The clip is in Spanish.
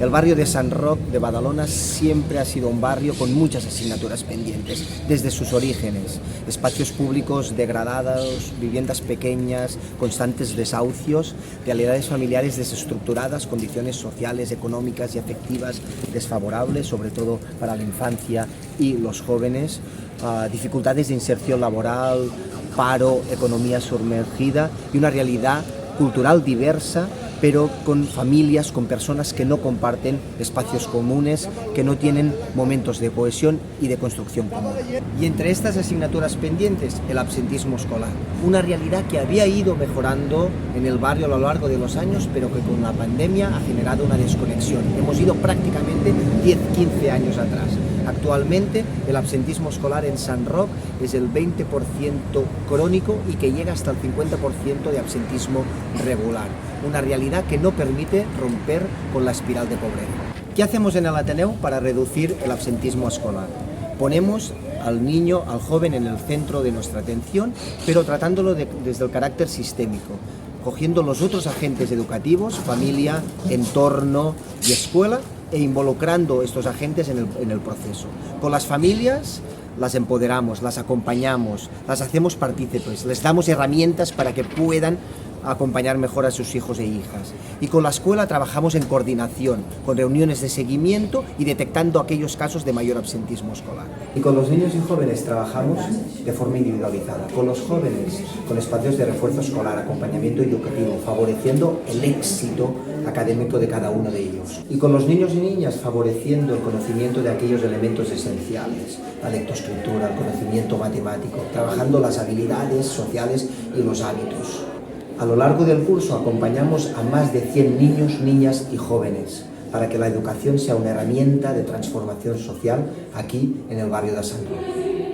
El barrio de Sant Roc de Badalona siempre ha sido un barrio con muchas asignaturas pendientes, desde sus orígenes. Espacios públicos degradados, viviendas pequeñas, constantes desahucios, realidades familiares desestructuradas, condiciones sociales, económicas y afectivas desfavorables, sobre todo para la infancia y los jóvenes, dificultades de inserción laboral, paro, economía sumergida y una realidad cultural diversa, pero con familias, con personas que no comparten espacios comunes, que no tienen momentos de cohesión y de construcción común. Y entre estas asignaturas pendientes, el absentismo escolar, una realidad que había ido mejorando en el barrio a lo largo de los años, pero que con la pandemia ha generado una desconexión. Hemos ido prácticamente 10-15 años atrás. Actualmente el absentismo escolar en Sant Roc es el 20% crónico y que llega hasta el 50% de absentismo regular. Una realidad que no permite romper con la espiral de pobreza. ¿Qué hacemos en el Ateneu para reducir el absentismo escolar? Ponemos al niño, al joven en el centro de nuestra atención, pero tratándolo desde el carácter sistémico, cogiendo los otros agentes educativos, familia, entorno y escuela, e involucrando estos agentes en el proceso. Con las familias las empoderamos, las acompañamos, las hacemos partícipes, les damos herramientas para que puedan acompañar mejor a sus hijos e hijas. Y con la escuela trabajamos en coordinación, con reuniones de seguimiento y detectando aquellos casos de mayor absentismo escolar. Y con los niños y jóvenes trabajamos de forma individualizada. Con los jóvenes, con espacios de refuerzo escolar, acompañamiento educativo, favoreciendo el éxito académico de cada uno de ellos. Y con los niños y niñas favoreciendo el conocimiento de aquellos elementos esenciales, la lectoescritura, el conocimiento matemático, trabajando las habilidades sociales y los hábitos. A lo largo del curso acompañamos a más de 100 niños, niñas y jóvenes para que la educación sea una herramienta de transformación social aquí en el barrio de Sant Roc.